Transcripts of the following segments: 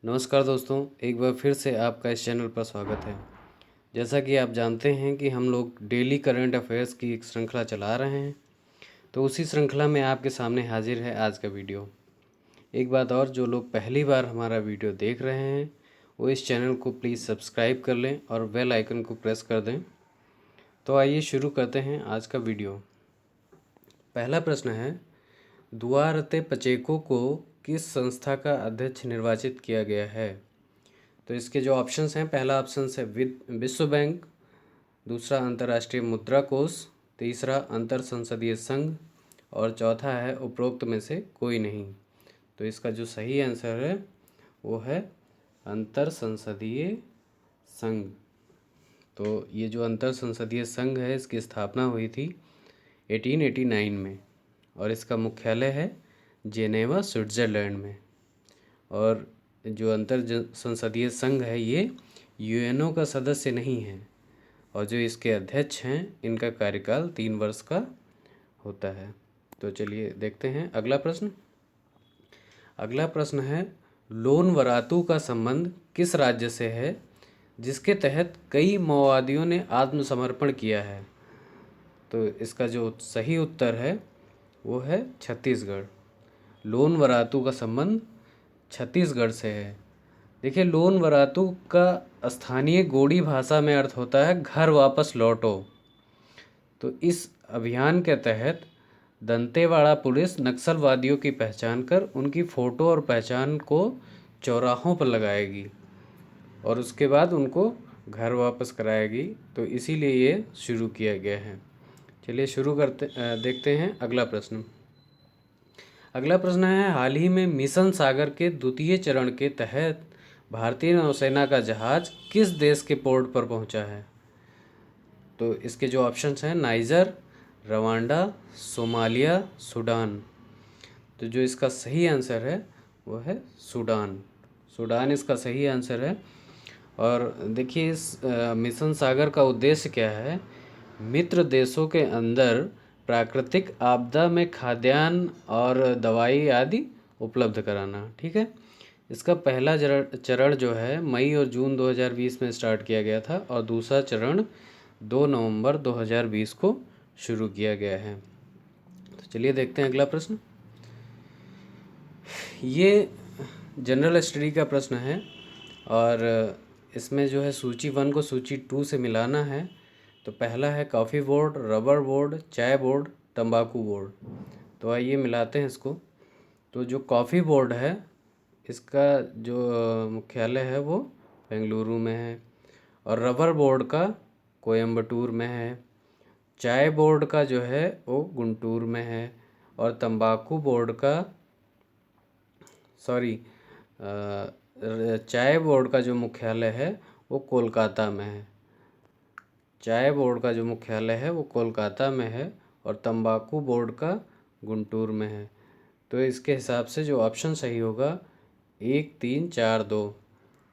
नमस्कार दोस्तों, एक बार फिर से आपका इस चैनल पर स्वागत है। जैसा कि आप जानते हैं कि हम लोग डेली करंट अफेयर्स की एक श्रृंखला चला रहे हैं, तो उसी श्रृंखला में आपके सामने हाजिर है आज का वीडियो। एक बात और, जो लोग पहली बार हमारा वीडियो देख रहे हैं वो इस चैनल को प्लीज़ सब्सक्राइब कर लें और बेल आइकन को प्रेस कर दें। तो आइए शुरू करते हैं आज का वीडियो। पहला प्रश्न है, दुआरते पचेको को किस संस्था का अध्यक्ष निर्वाचित किया गया है? तो इसके जो ऑप्शंस हैं, पहला ऑप्शन है विश्व बैंक, दूसरा अंतर्राष्ट्रीय मुद्रा कोष, तीसरा अंतर संसदीय संघ और चौथा है उपरोक्त में से कोई नहीं। तो इसका जो सही आंसर है वो है अंतर संसदीय संघ। तो ये जो अंतर संसदीय संघ है इसकी स्थापना हुई थी 1889 में और इसका मुख्यालय है जेनेवा, स्विट्ज़रलैंड में। और जो अंतर संसदीय संघ है ये यूएनओ का सदस्य नहीं है और जो इसके अध्यक्ष हैं इनका कार्यकाल 3 वर्ष का होता है। तो चलिए देखते हैं अगला प्रश्न। अगला प्रश्न है, लोन वरातू का संबंध किस राज्य से है जिसके तहत कई माओवादियों ने आत्मसमर्पण किया है? तो इसका जो सही उत्तर है वो है छत्तीसगढ़। लोन वरातू का संबंध छत्तीसगढ़ से है। देखिए, लोन वरातू का स्थानीय गोंडी भाषा में अर्थ होता है घर वापस लौटो। तो इस अभियान के तहत दंतेवाड़ा पुलिस नक्सलवादियों की पहचान कर उनकी फ़ोटो और पहचान को चौराहों पर लगाएगी और उसके बाद उनको घर वापस कराएगी। तो इसीलिए ये शुरू किया गया है। चलिए देखते हैं अगला प्रश्न। अगला प्रश्न है, हाल ही में मिशन सागर के द्वितीय चरण के तहत भारतीय नौसेना का जहाज किस देश के पोर्ट पर पहुंचा है? तो इसके जो ऑप्शंस हैं, नाइजर, रवांडा, सोमालिया, सूडान। तो जो इसका सही आंसर है वो है सूडान। सूडान इसका सही आंसर है। और देखिए, इस मिशन सागर का उद्देश्य क्या है? मित्र देशों के अंदर प्राकृतिक आपदा में खाद्यान्न और दवाई आदि उपलब्ध कराना। ठीक है, इसका पहला चरण जो है मई और जून 2020 में स्टार्ट किया गया था और दूसरा चरण 2 नवंबर 2020 को शुरू किया गया है। तो चलिए देखते हैं अगला प्रश्न। ये जनरल स्टडी का प्रश्न है और इसमें जो है सूची 1 को सूची 2 से मिलाना है। तो पहला है कॉफ़ी बोर्ड, रबर बोर्ड, चाय बोर्ड, तंबाकू बोर्ड। तो आइए मिलाते हैं इसको। तो जो कॉफ़ी बोर्ड है इसका जो मुख्यालय है वो बेंगलुरु में है और रबर बोर्ड का कोयम्बटूर में है। चाय बोर्ड का जो है वो गुंटूर में है और तंबाकू बोर्ड का चाय बोर्ड का जो मुख्यालय है वो कोलकाता में है। चाय बोर्ड का जो मुख्यालय है वो कोलकाता में है और तंबाकू बोर्ड का गुंटूर में है। तो इसके हिसाब से जो ऑप्शन सही होगा 1 3 4 2।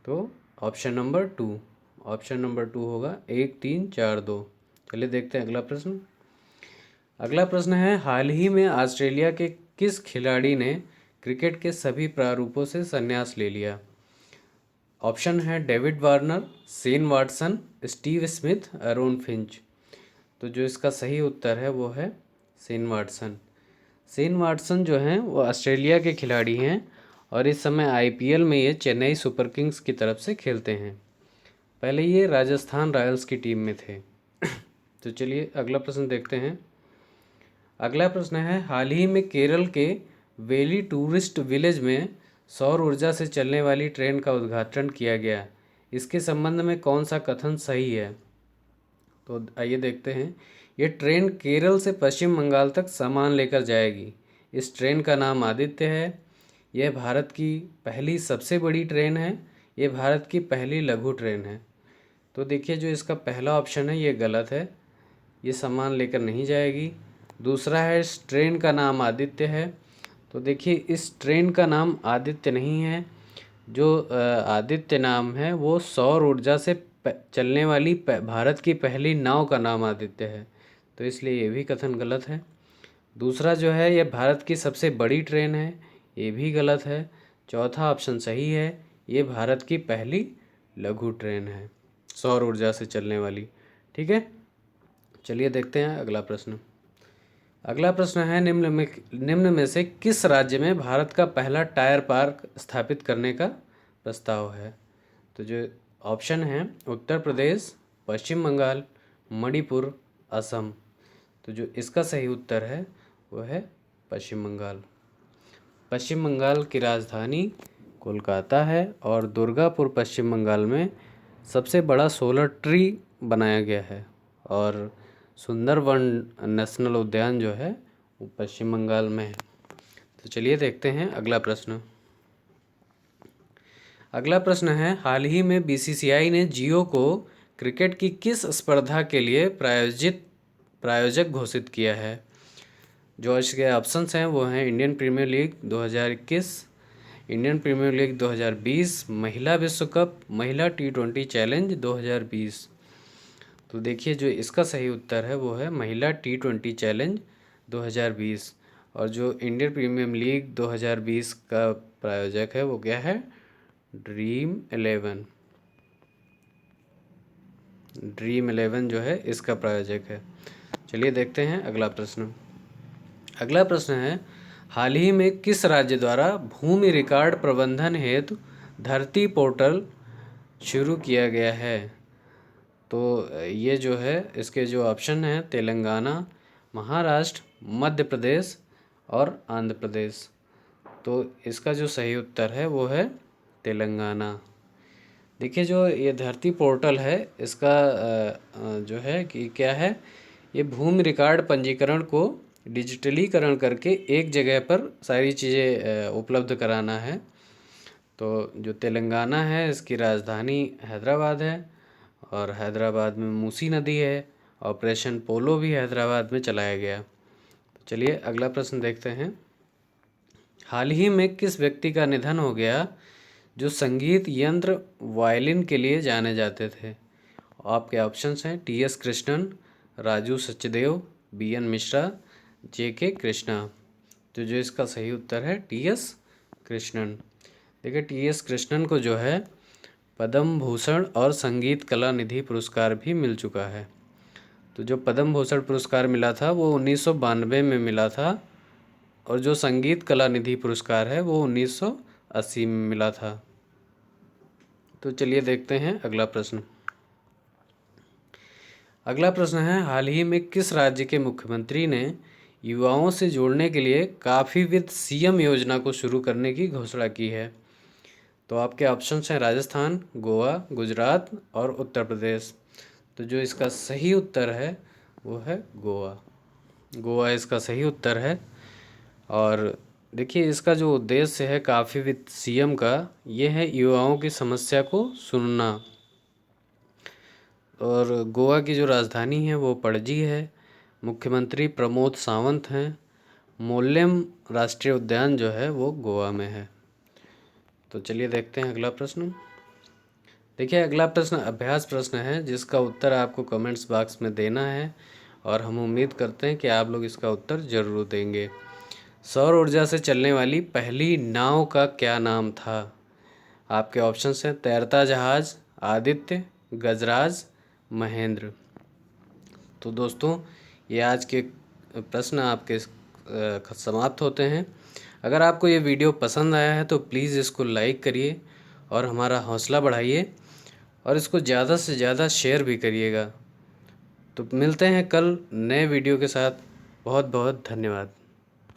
तो ऑप्शन नंबर 2 होगा 1 3 4 2। चलिए देखते हैं अगला प्रश्न। अगला प्रश्न है, हाल ही में ऑस्ट्रेलिया के किस खिलाड़ी ने क्रिकेट के सभी प्रारूपों से संन्यास ले लिया? ऑप्शन है David Warner, Shane Watson, Steve Smith, Aaron Finch. तो जो इसका सही उत्तर है वो है शेन वाटसन। शेन वाटसन जो हैं वो ऑस्ट्रेलिया के खिलाड़ी हैं और इस समय आईपीएल में ये चेन्नई सुपर किंग्स की तरफ से खेलते हैं। पहले ये राजस्थान रॉयल्स की टीम में थे। तो चलिए अगला प्रश्न देखते हैं। अगला प्रश्न है, हाल ही में केरल के वेली टूरिस्ट विलेज में सौर ऊर्जा से चलने वाली ट्रेन का उद्घाटन किया गया। इसके संबंध में कौन सा कथन सही है? तो आइए देखते हैं। ये ट्रेन केरल से पश्चिम बंगाल तक सामान लेकर जाएगी। इस ट्रेन का नाम आदित्य है। यह भारत की पहली सबसे बड़ी ट्रेन है। ये भारत की पहली लघु ट्रेन है। तो देखिए, जो इसका पहला ऑप्शन है ये गलत है, ये सामान लेकर नहीं जाएगी। दूसरा है इस ट्रेन का नाम आदित्य है। तो देखिए, इस ट्रेन का नाम आदित्य नहीं है। जो आदित्य नाम है वो सौर ऊर्जा से चलने वाली भारत की पहली नाव का नाम आदित्य है। तो इसलिए ये भी कथन गलत है। दूसरा जो है ये भारत की सबसे बड़ी ट्रेन है, ये भी गलत है। चौथा ऑप्शन सही है, ये भारत की पहली लघु ट्रेन है, सौर ऊर्जा से चलने वाली। ठीक है, चलिए देखते हैं अगला प्रश्न। अगला प्रश्न है, निम्न में से किस राज्य में भारत का पहला टायर पार्क स्थापित करने का प्रस्ताव है? तो जो ऑप्शन है, उत्तर प्रदेश, पश्चिम बंगाल, मणिपुर, असम। तो जो इसका सही उत्तर है वो है पश्चिम बंगाल। पश्चिम बंगाल की राजधानी कोलकाता है और दुर्गापुर पश्चिम बंगाल में सबसे बड़ा सोलर ट्री बनाया गया है। और सुंदरवन नेशनल उद्यान जो है वो पश्चिम बंगाल में है। तो चलिए देखते हैं अगला प्रश्न। अगला प्रश्न है, हाल ही में बीसीसीआई ने जियो को क्रिकेट की किस स्पर्धा के लिए प्रायोजक घोषित किया है? जो इसके ऑप्शंस हैं वो हैं Indian Premier League 2021, Indian Premier League 2020, महिला विश्व कप, महिला T20 चैलेंज 2020। तो देखिए जो इसका सही उत्तर है वो है महिला T20 चैलेंज 2020। और जो इंडियन प्रीमियर लीग 2020 का प्रायोजक है वो क्या है? ड्रीम 11। ड्रीम 11 जो है इसका प्रायोजक है। चलिए देखते हैं अगला प्रश्न। अगला प्रश्न है, हाल ही में किस राज्य द्वारा भूमि रिकॉर्ड प्रबंधन हेतु धरती पोर्टल शुरू किया गया है? तो ये जो है इसके जो ऑप्शन हैं, तेलंगाना, महाराष्ट्र, मध्य प्रदेश और आंध्र प्रदेश। तो इसका जो सही उत्तर है वो है तेलंगाना। देखिए जो ये धरती पोर्टल है इसका जो है कि क्या है, ये भूमि रिकॉर्ड पंजीकरण को डिजिटलीकरण करके एक जगह पर सारी चीज़ें उपलब्ध कराना है। तो जो तेलंगाना है इसकी राजधानी हैदराबाद है और हैदराबाद में मूसी नदी है। ऑपरेशन पोलो भी हैदराबाद में चलाया गया। तो चलिए अगला प्रश्न देखते हैं। हाल ही में किस व्यक्ति का निधन हो गया जो संगीत यंत्र वायलिन के लिए जाने जाते थे? आपके ऑप्शंस हैं T.S.. Krishnan, Raju Sachdev, BN. Mishra, JK. Krishna. तो जो इसका सही उत्तर है टी.एस. कृष्णन। देखिए टी.एस. कृष्णन को जो है पद्म भूषण और संगीत कला निधि पुरस्कार भी मिल चुका है। तो जो पद्म भूषण पुरस्कार मिला था वो 1992 में मिला था और जो संगीत कला निधि पुरस्कार है वो 1980 में मिला था। तो चलिए देखते हैं अगला प्रश्न। अगला प्रश्न है, हाल ही में किस राज्य के मुख्यमंत्री ने युवाओं से जोड़ने के लिए काफ़ी विद सीएम योजना को शुरू करने की घोषणा की है? तो आपके ऑप्शंस हैं राजस्थान, गोवा, गुजरात और उत्तर प्रदेश। तो जो इसका सही उत्तर है वो है गोवा। गोवा इसका सही उत्तर है। और देखिए इसका जो उद्देश्य है काफ़ी विद सीएम का, ये है युवाओं की समस्या को सुनना। और गोवा की जो राजधानी है वो पणजी है। मुख्यमंत्री प्रमोद सावंत हैं। मोल्लेम राष्ट्रीय उद्यान जो है वो गोवा में है। तो चलिए देखते हैं अगला प्रश्न। देखिए अगला प्रश्न अभ्यास प्रश्न है जिसका उत्तर आपको कमेंट्स बॉक्स में देना है और हम उम्मीद करते हैं कि आप लोग इसका उत्तर ज़रूर देंगे। सौर ऊर्जा से चलने वाली पहली नाव का क्या नाम था? आपके ऑप्शंस हैं तैरता जहाज, आदित्य, गजराज, महेंद्र। तो दोस्तों ये आज के प्रश्न आपके समाप्त होते हैं। अगर आपको ये वीडियो पसंद आया है तो प्लीज़ इसको लाइक करिए और हमारा हौसला बढ़ाइए और इसको ज़्यादा से ज़्यादा शेयर भी करिएगा। तो मिलते हैं कल नए वीडियो के साथ। बहुत बहुत धन्यवाद।